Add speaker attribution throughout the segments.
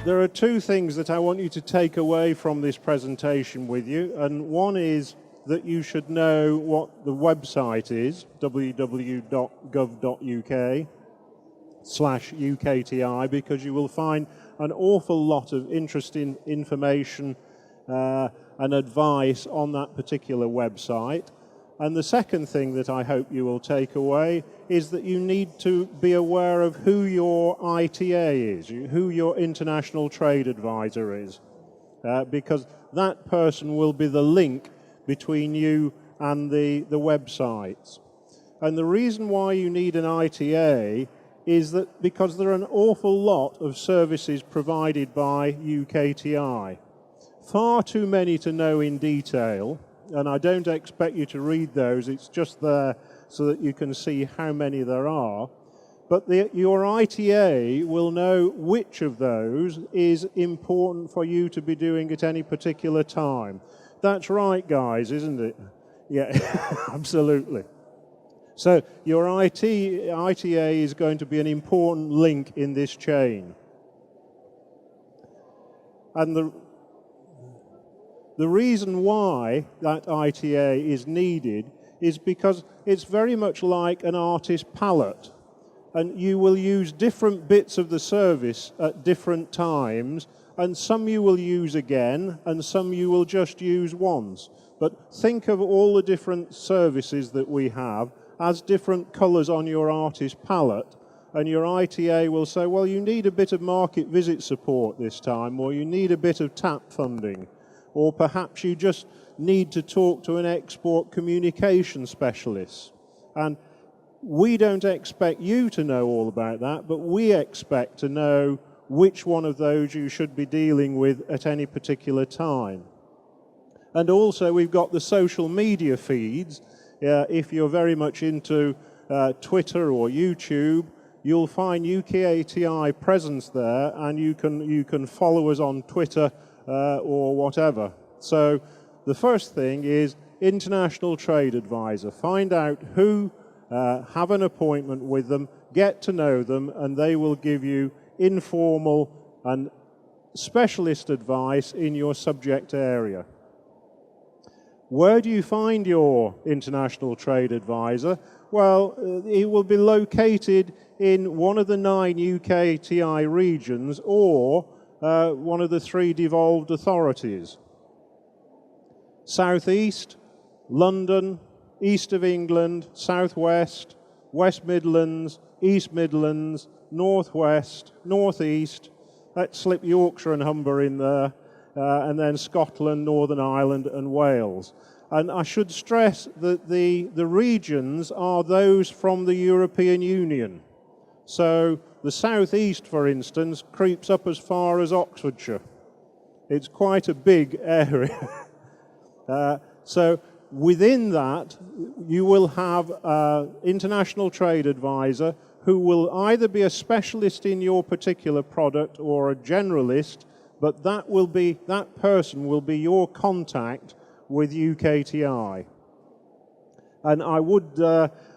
Speaker 1: There are two things that I want you to take away from this presentation with you, and one is that you should know what the website is, www.gov.uk/UKTI, because you will find an awful lot of interesting information and advice on that particular website. And the second thing that I hope you will take away is that you need to be aware of who your ITA is, who your International Trade Advisor is, because that person will be the link between you and the websites. And the reason why you need an ITA is that because there are an awful lot of services provided by UKTI. Far too many to know in detail, and I don't expect you to read those, it's just there so that you can see how many there are. But your ITA will know which of those is important for you to be doing at any particular time. That's right, guys, isn't it? Yeah, absolutely. So your ITA is going to be an important link in this chain. And the reason why that ITA is needed is because it's very much like an artist palette, and you will use different bits of the service at different times, and some you will use again and some you will just use once. But think of all the different services that we have as different colors on your artist palette, and your ITA will say, well, you need a bit of market visit support this time, or you need a bit of TAP funding, or perhaps you just need to talk to an export communication specialist. And we don't expect you to know all about that, but we expect to know which one of those you should be dealing with at any particular time. And also we've got the social media feeds. If you're very much into Twitter or YouTube, you'll find UKTI presence there, and you can follow us on Twitter or whatever. So the first thing is International Trade Advisor. Find out who, have an appointment with them, get to know them, and they will give you informal and specialist advice in your subject area. Where do you find your International Trade Advisor? Well, he will be located in one of the 9 UKTI regions, or one of the 3 devolved authorities. South East, London, East of England, South West, West Midlands, East Midlands, North West, North East. Let's slip Yorkshire and Humber in there, and then Scotland, Northern Ireland and Wales. And I should stress that the regions are those from the European Union. So the South East, for instance, creeps up as far as Oxfordshire. It's quite a big area. So within that, you will have an International Trade Advisor who will either be a specialist in your particular product or a generalist, but that person will be your contact with UKTI. And I would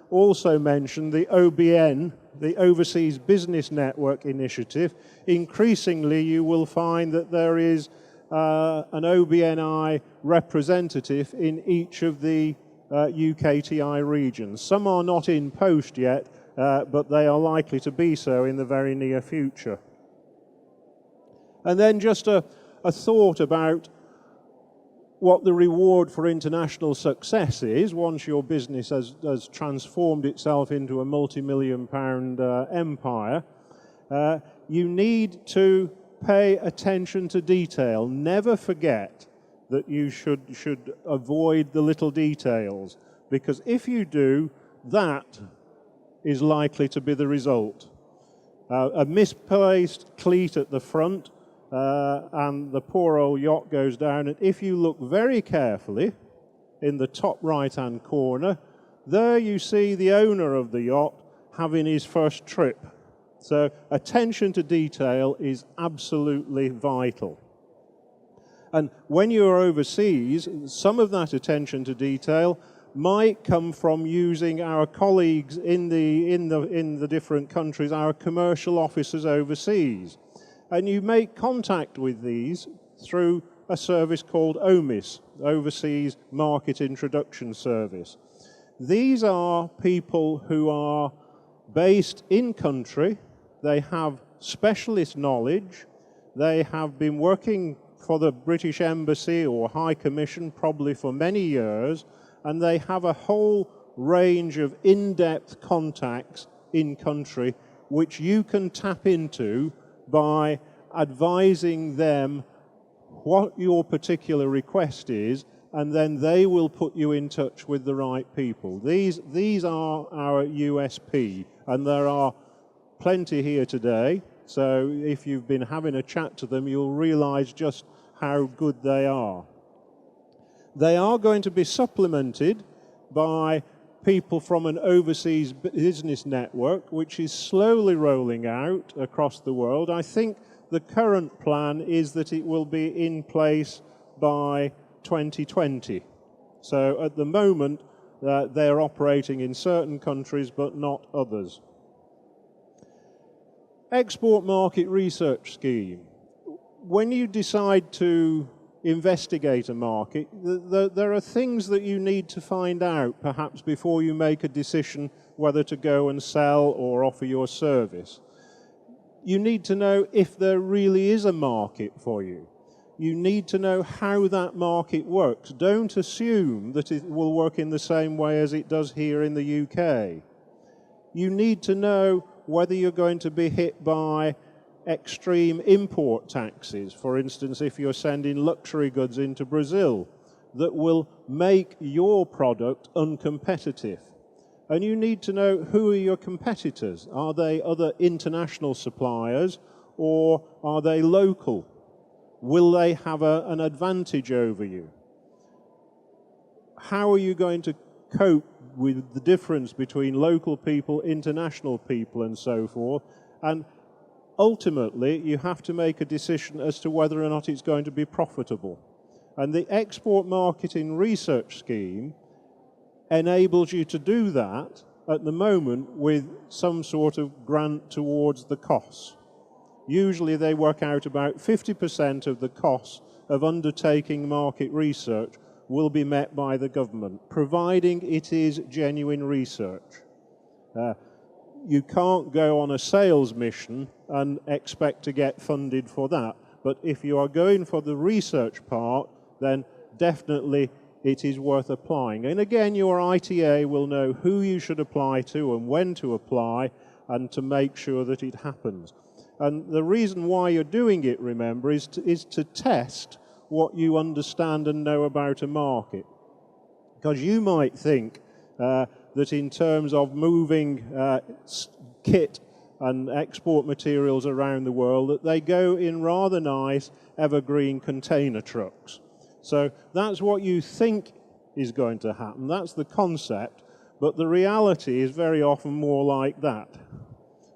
Speaker 1: also mention the OBN, the Overseas Business Network Initiative. Increasingly, you will find that there is an OBNI representative in each of the UKTI regions. Some are not in post yet, but they are likely to be so in the very near future. And then just a thought about what the reward for international success is once your business has transformed itself into a multi-million-pound empire. You need to pay attention to detail. Never forget that you should avoid the little details, because if you do, that is likely to be the result. A misplaced cleat at the front, and the poor old yacht goes down, and if you look very carefully in the top right-hand corner, there you see the owner of the yacht having his first trip. So attention to detail is absolutely vital. And when you're overseas, some of that attention to detail might come from using our colleagues in the different countries, our commercial officers overseas. And you make contact with these through a service called OMIS, Overseas Market Introduction Service. These are people who are based in country, they have specialist knowledge, they have been working for the British Embassy or High Commission probably for many years, and they have a whole range of in-depth contacts in country which you can tap into by advising them what your particular request is, and then they will put you in touch with the right people. These are our USP, and there are plenty here today, so if you've been having a chat to them, you'll realize just how good they are. They are going to be supplemented by people from an overseas business network, which is slowly rolling out across the world. I think the current plan is that it will be in place by 2020. So at the moment, they're operating in certain countries, but not others. Export Market Research Scheme. When you decide to investigate a market, there are things that you need to find out, perhaps before you make a decision whether to go and sell or offer your service. You need to know if there really is a market for you. You need to know how that market works. Don't assume that it will work in the same way as it does here in the UK. You need to know whether you're going to be hit by extreme import taxes, for instance, if you're sending luxury goods into Brazil, that will make your product uncompetitive. And you need to know who are your competitors. Are they other international suppliers or are they local? Will they have an advantage over you? How are you going to cope with the difference between local people, international people, and so forth? And ultimately, you have to make a decision as to whether or not it's going to be profitable. And the Export Marketing Research Scheme enables you to do that at the moment with some sort of grant towards the costs. Usually they work out about 50% of the costs of undertaking market research will be met by the government, providing it is genuine research. You can't go on a sales mission and expect to get funded for that. But if you are going for the research part, then definitely it is worth applying. And again, your ITA will know who you should apply to and when to apply and to make sure that it happens. And the reason why you're doing it, remember, is to test what you understand and know about a market. Because you might think that in terms of moving kit and export materials around the world, that they go in rather nice evergreen container trucks. So that's what you think is going to happen. That's the concept, but the reality is very often more like that.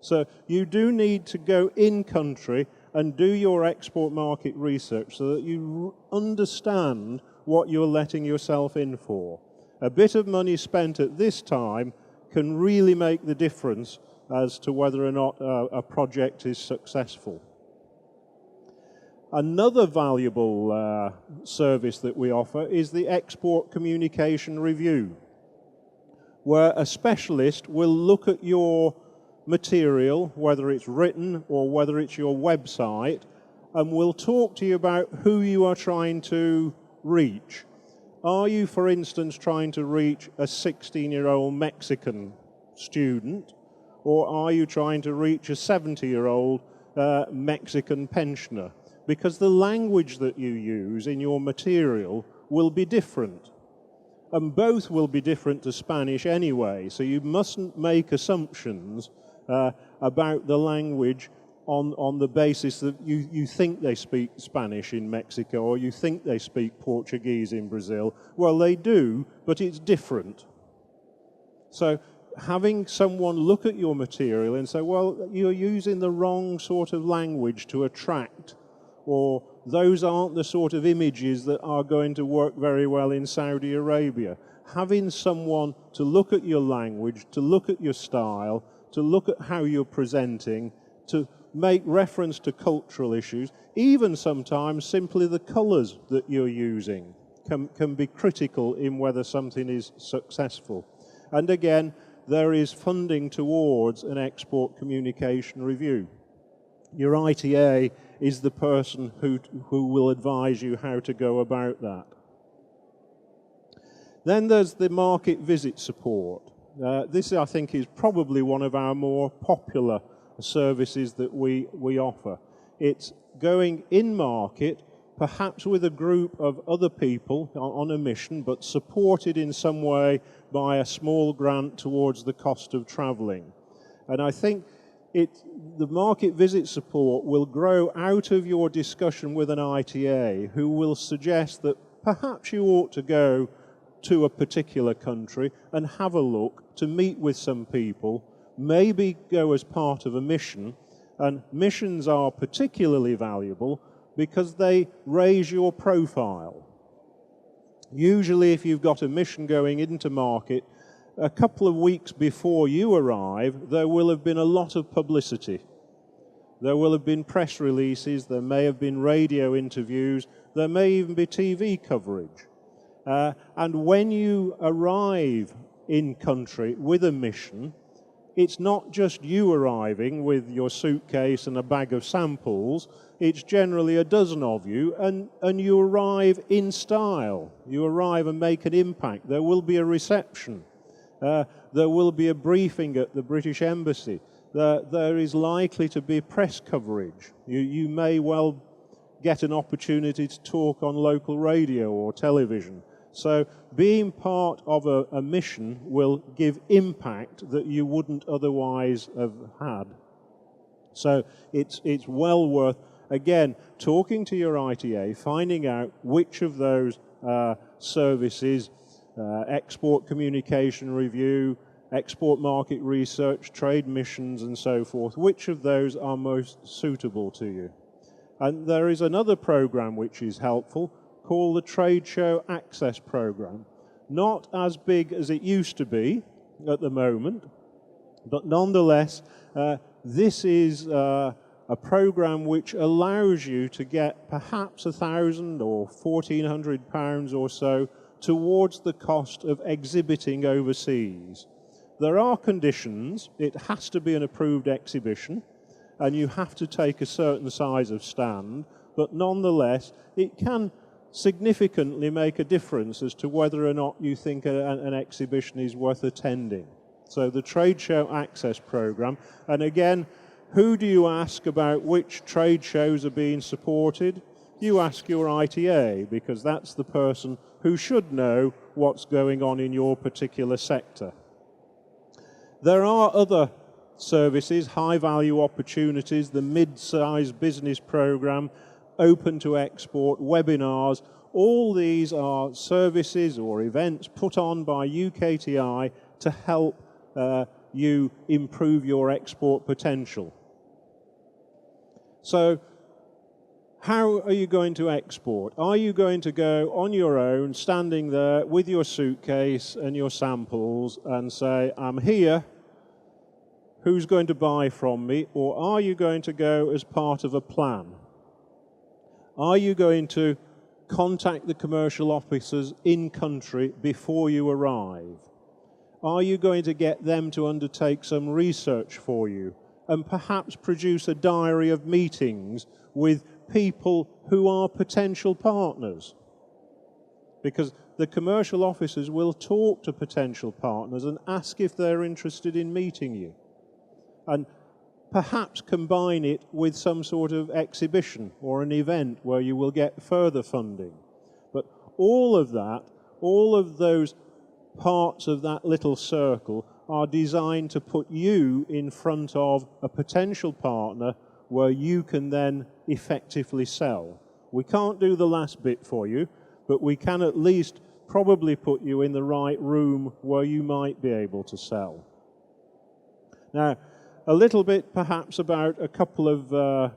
Speaker 1: So you do need to go in country and do your export market research so that you understand what you're letting yourself in for. A bit of money spent at this time can really make the difference as to whether or not a project is successful. Another valuable service that we offer is the Export Communication Review, where a specialist will look at your material, whether it's written or whether it's your website, and will talk to you about who you are trying to reach. Are you, for instance, trying to reach a 16-year-old Mexican student, or are you trying to reach a 70-year-old Mexican pensioner? Because the language that you use in your material will be different. And both will be different to Spanish anyway, so you mustn't make assumptions about the language on the basis that you think they speak Spanish in Mexico or you think they speak Portuguese in Brazil. Well, they do, but it's different. So having someone look at your material and say, well, you're using the wrong sort of language to attract, or those aren't the sort of images that are going to work very well in Saudi Arabia. Having someone to look at your language, to look at your style, to look at how you're presenting, to make reference to cultural issues. Even sometimes simply the colours that you're using can be critical in whether something is successful. And again, there is funding towards an export communication review. Your ITA is the person who will advise you how to go about that. Then there's the market visit support. This, I think, is probably one of our more popular services that we offer. It's going in market, perhaps with a group of other people on a mission, but supported in some way by a small grant towards the cost of travelling. And I think the market visit support will grow out of your discussion with an ITA who will suggest that perhaps you ought to go to a particular country and have a look, to meet with some people, maybe go as part of a mission. And missions are particularly valuable because they raise your profile. Usually if you've got a mission going into market, a couple of weeks before you arrive, there will have been a lot of publicity. There will have been press releases, there may have been radio interviews, there may even be TV coverage. And when you arrive in country with a mission, it's not just you arriving with your suitcase and a bag of samples, it's generally a dozen of you, and you arrive in style. You arrive and make an impact. There will be a reception. There will be a briefing at the British Embassy. There is likely to be press coverage. You may well get an opportunity to talk on local radio or television. So being part of a mission will give impact that you wouldn't otherwise have had. So it's well worth, again, talking to your ITA, finding out which of those services, export communication review, export market research, trade missions and so forth, which of those are most suitable to you. And there is another program which is helpful, called the Trade Show Access Program. Not as big as it used to be at the moment, but nonetheless, this is a program which allows you to get perhaps £1,000 or £1,400 or so towards the cost of exhibiting overseas. There are conditions. It has to be an approved exhibition, and you have to take a certain size of stand, but nonetheless, it can significantly make a difference as to whether or not you think an exhibition is worth attending. So the Trade Show Access Program, and again, who do you ask about which trade shows are being supported? You ask your ITA, because that's the person who should know what's going on in your particular sector. There are other services, high-value opportunities, the mid-sized business program, open to export, webinars. All these are services or events put on by UKTI to help you improve your export potential. So how are you going to export? Are you going to go on your own, standing there with your suitcase and your samples and say, I'm here, who's going to buy from me? Or are you going to go as part of a plan? Are you going to contact the commercial officers in country before you arrive? Are you going to get them to undertake some research for you and perhaps produce a diary of meetings with people who are potential partners? Because the commercial officers will talk to potential partners and ask if they're interested in meeting you. And perhaps combine it with some sort of exhibition or an event where you will get further funding. But all of that, all of those parts of that little circle are designed to put you in front of a potential partner where you can then effectively sell. We can't do the last bit for you, but we can at least probably put you in the right room where you might be able to sell. Now, a little bit perhaps about a couple of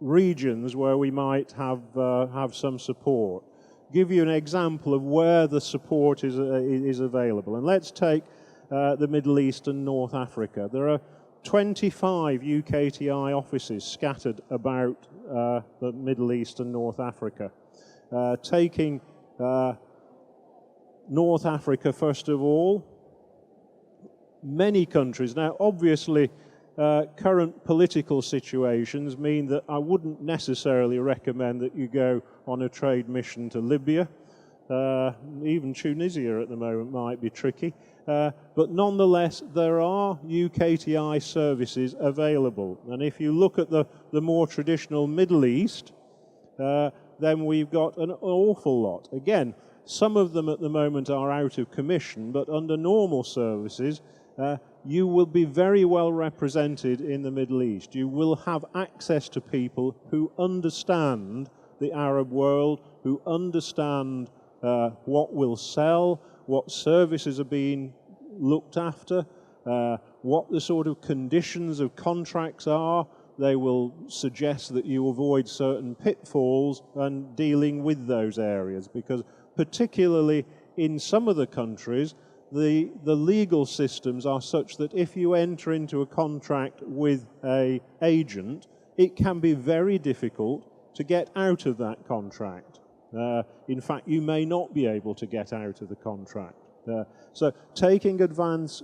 Speaker 1: regions where we might have some support. Give you an example of where the support is available. And let's take the Middle East and North Africa. There are 25 UKTI offices scattered about the Middle East and North Africa. Taking North Africa first of all, many countries. Now, obviously, current political situations mean that I wouldn't necessarily recommend that you go on a trade mission to Libya. Even Tunisia at the moment might be tricky. But nonetheless, there are UKTI services available. And if you look at the more traditional Middle East, then we've got an awful lot. Again, some of them at the moment are out of commission, but under normal services, you will be very well represented in the Middle East. You will have access to people who understand the Arab world, who understand what will sell, what services are being looked after, what the sort of conditions of contracts are. They will suggest that you avoid certain pitfalls and dealing with those areas, because particularly in some of the countries, the legal systems are such that if you enter into a contract with an agent, it can be very difficult to get out of that contract. In fact, you may not be able to get out of the contract. So taking advice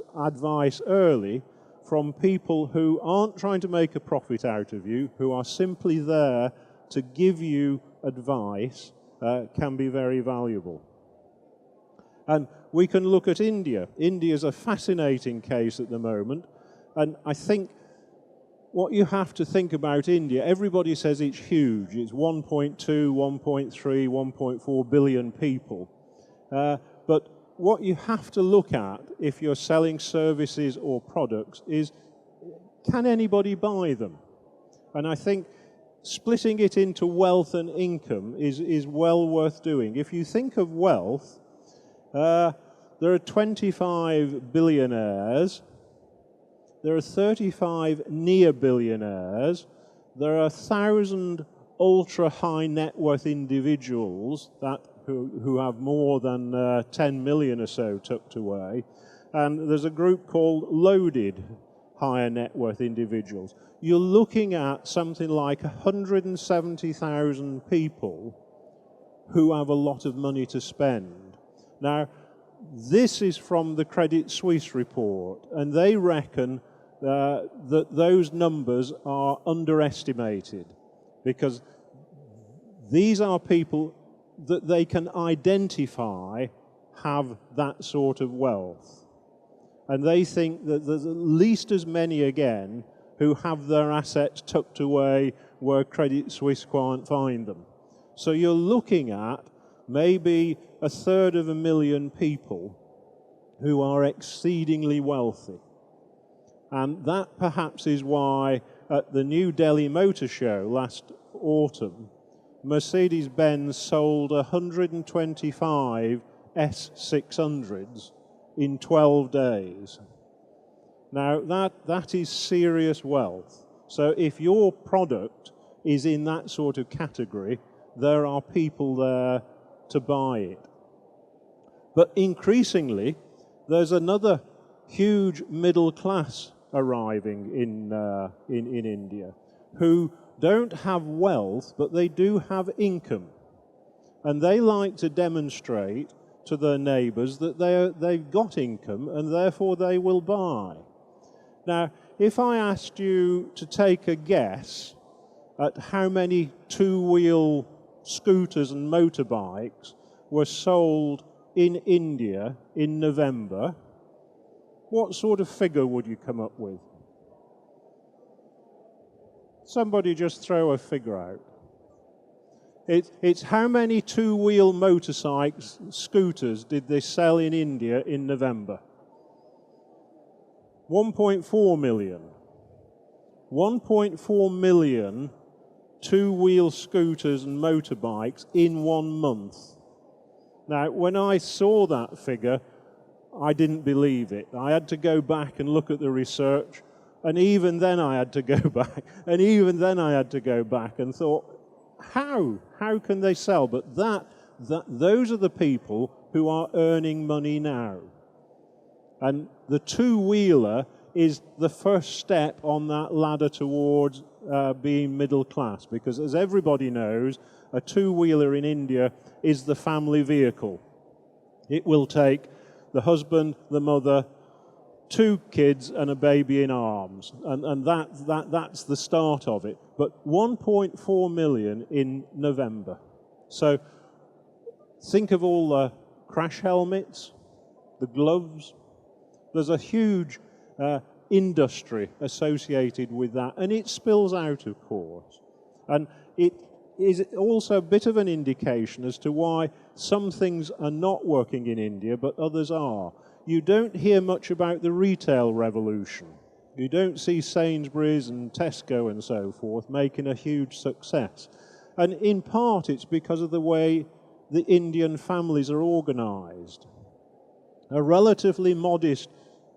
Speaker 1: early from people who aren't trying to make a profit out of you, who are simply there to give you advice, can be very valuable. And we can look at India. India is a fascinating case at the moment, and I think what you have to think about India, everybody says it's huge. It's 1.2, 1.3, 1.4 billion people. But what you have to look at if you're selling services or products is, can anybody buy them? And I think splitting it into wealth and income is well worth doing. If you think of wealth, there are 25 billionaires. There are 35 near-billionaires. There are 1,000 ultra-high net worth individuals who have more than 10 million or so tucked away. And there's a group called loaded higher net worth individuals. You're looking at something like 170,000 people who have a lot of money to spend. Now, this is from the Credit Suisse report, and they reckon that those numbers are underestimated, because these are people that they can identify have that sort of wealth. And they think that there's at least as many again who have their assets tucked away where Credit Suisse can't find them. So you're looking at maybe 250,000 people who are exceedingly wealthy. And that perhaps is why at the New Delhi Motor Show last autumn, Mercedes-Benz sold 125 S600s in 12 days. Now, that is serious wealth. So if your product is in that sort of category, there are people there to buy it. But increasingly, there's another huge middle class arriving in India who don't have wealth, but they do have income. And they like to demonstrate to their neighbours that they've got income, and therefore they will buy. Now, if I asked you to take a guess at how many two-wheel scooters and motorbikes were sold in India in November, what sort of figure would you come up with? Somebody just throw a figure out. It's how many two-wheel motorcycles, scooters, did they sell in India in November? 1.4 million. 1.4 million two-wheel scooters and motorbikes in 1 month. Now, when I saw that figure, I didn't believe it. I had to go back and look at the research, and even then I had to go back, and even then I had to go back and thought, how can they sell? But those are the people who are earning money now. And the two-wheeler is the first step on that ladder towards being middle class, because as everybody knows, a two-wheeler in India is the family vehicle. It will take the husband, the mother, 2 kids and a baby in arms, and that's the start of it. But 1.4 million in November. So think of all the crash helmets, the gloves. There's a huge industry associated with that, and it spills out, of course. And it is also a bit of an indication as to why some things are not working in India, but others are. You don't hear much about the retail revolution. You don't see Sainsbury's and Tesco and so forth making a huge success. And in part, it's because of the way the Indian families are organized. A relatively modest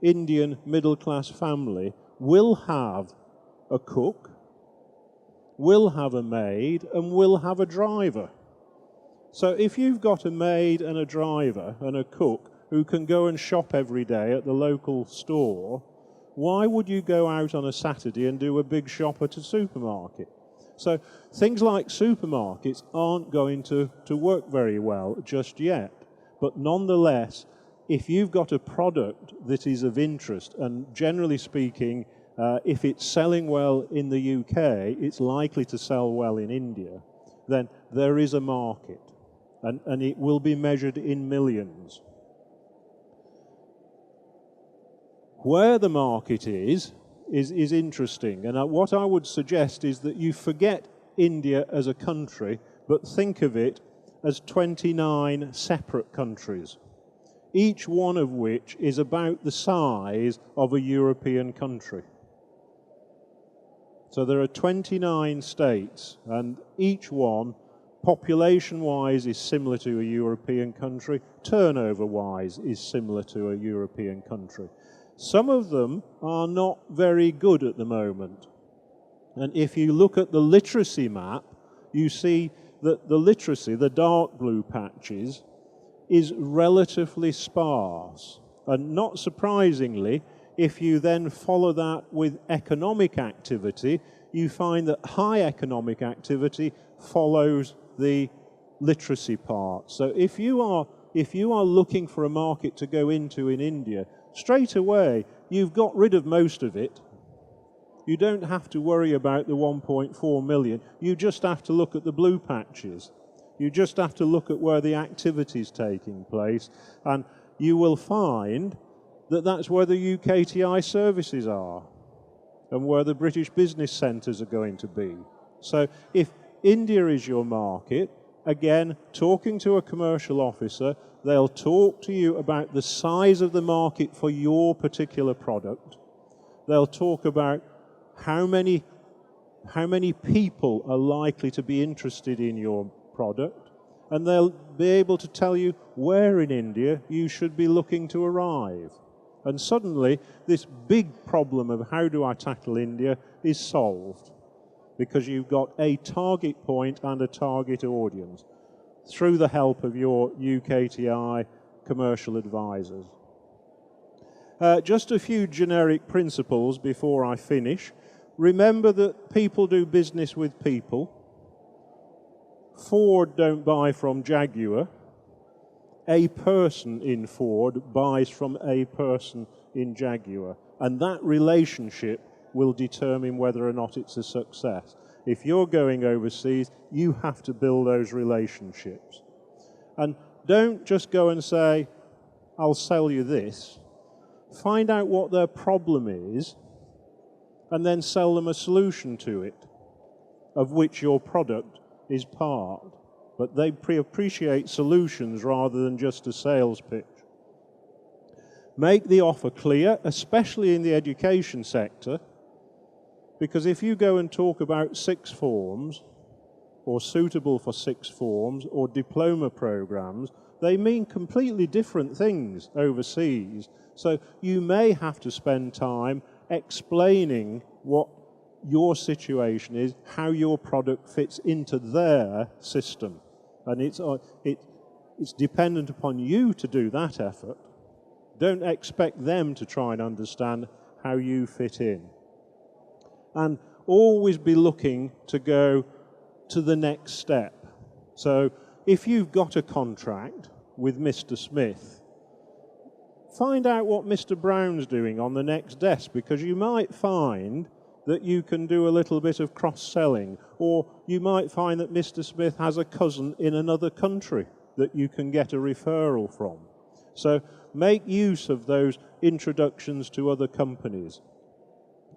Speaker 1: Indian middle-class family will have a cook, will have a maid, and will have a driver. So if you've got a maid and a driver and a cook who can go and shop every day at the local store, why would you go out on a Saturday and do a big shop at a supermarket? So things like supermarkets aren't going to work very well just yet. But nonetheless, if you've got a product that is of interest, and generally speaking, if it's selling well in the UK, it's likely to sell well in India, then there is a market, and it will be measured in millions. Where the market is interesting, and what I would suggest is that you forget India as a country, but think of it as 29 separate countries, each one of which is about the size of a European country. So there are 29 states, and each one, population-wise, is similar to a European country, turnover-wise is similar to a European country. Some of them are not very good at the moment. And if you look at the literacy map, you see that the literacy, the dark blue patches, is relatively sparse. And not surprisingly, if you then follow that with economic activity, you find that high economic activity follows the literacy part. So if you are looking for a market to go into in India, straight away, you've got rid of most of it. You don't have to worry about the 1.4 million. You just have to look at the blue patches. You just have to look at where the activity is taking place, and you will find that that's where the UKTI services are and where the British business centres are going to be. So if India is your market, again, talking to a commercial officer, they'll talk to you about the size of the market for your particular product. They'll talk about how many people are likely to be interested in your product, and they'll be able to tell you where in India you should be looking to arrive. And suddenly, this big problem of how do I tackle India is solved, because you've got a target point and a target audience through the help of your UKTI commercial advisors. Just a few generic principles before I finish. Remember that people do business with people. Ford don't buy from Jaguar. A person in Ford buys from a person in Jaguar. And that relationship will determine whether or not it's a success. If you're going overseas, you have to build those relationships. And don't just go and say, I'll sell you this. Find out what their problem is, and then sell them a solution to it, of which your product is part. But they appreciate solutions rather than just a sales pitch. Make the offer clear, especially in the education sector, because if you go and talk about sixth forms, or suitable for sixth forms, or diploma programs, they mean completely different things overseas. So you may have to spend time explaining what your situation is, how your product fits into their system. And it's dependent upon you to do that effort. Don't expect them to try and understand how you fit in. And always be looking to go to the next step. So if you've got a contract with Mr. Smith, find out what Mr. Brown's doing on the next desk, because you might find that you can do a little bit of cross-selling, or you might find that Mr. Smith has a cousin in another country that you can get a referral from. So make use of those introductions to other companies.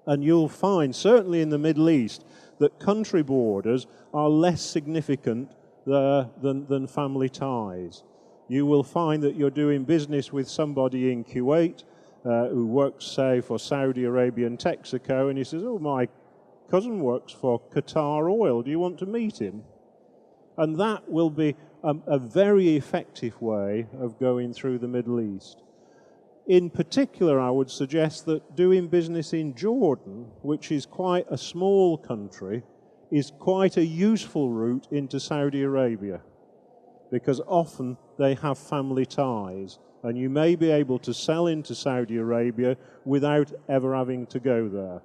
Speaker 1: And you'll find, certainly in the Middle East, that country borders are less significant than family ties. You will find that you're doing business with somebody in Kuwait who works, say, for Saudi Arabia and Texaco, and he says, oh, my cousin works for Qatar Oil, do you want to meet him? And that will be a very effective way of going through the Middle East. In particular, I would suggest that doing business in Jordan, which is quite a small country, is quite a useful route into Saudi Arabia, because often they have family ties, and you may be able to sell into Saudi Arabia without ever having to go there.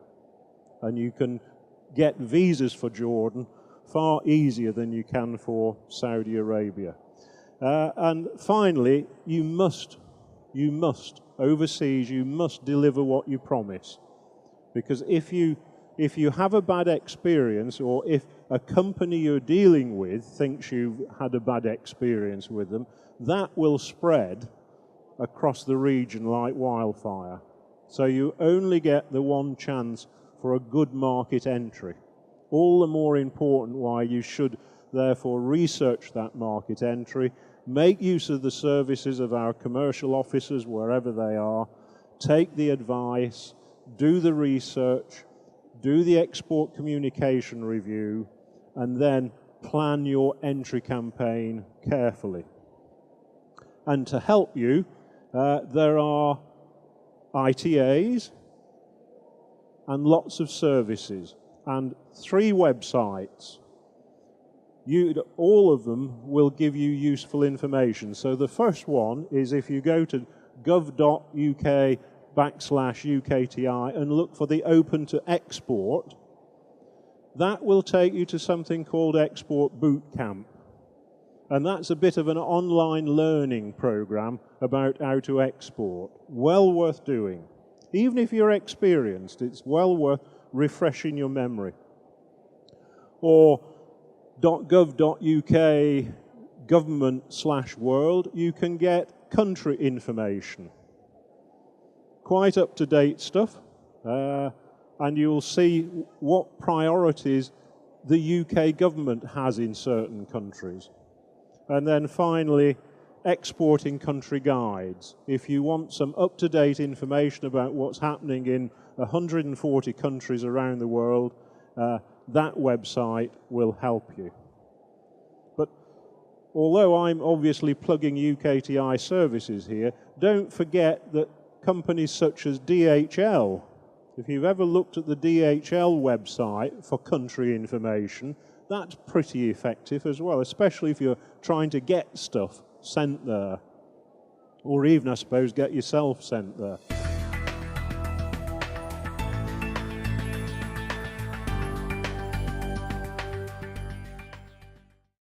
Speaker 1: And you can get visas for Jordan far easier than you can for Saudi Arabia. And finally, you must, overseas, you must deliver what you promise. Because if you have a bad experience, or if a company you're dealing with thinks you've had a bad experience with them, that will spread across the region like wildfire. So you only get the one chance for a good market entry. All the more important why you should therefore research that market entry, make use of the services of our commercial officers wherever they are, take the advice, do the research, do the export communication review, and then plan your entry campaign carefully. And to help you, there are ITAs and lots of services and 3 websites. All of them will give you useful information. So the first one is if you go to gov.uk/UKTI and look for the Open to Export, that will take you to something called Export Bootcamp. And that's a bit of an online learning program about how to export. Well worth doing. Even if you're experienced, it's well worth refreshing your memory. Or .gov.uk government/world, you can get country information. Quite up-to-date stuff. And you'll see what priorities the UK government has in certain countries. And then finally, exporting country guides. If you want some up-to-date information about what's happening in 140 countries around the world, that website will help you. But although I'm obviously plugging UKTI services here, don't forget that companies such as DHL, if you've ever looked at the DHL website for country information, that's pretty effective as well, especially if you're trying to get stuff sent there. Or even, I suppose, get yourself sent there.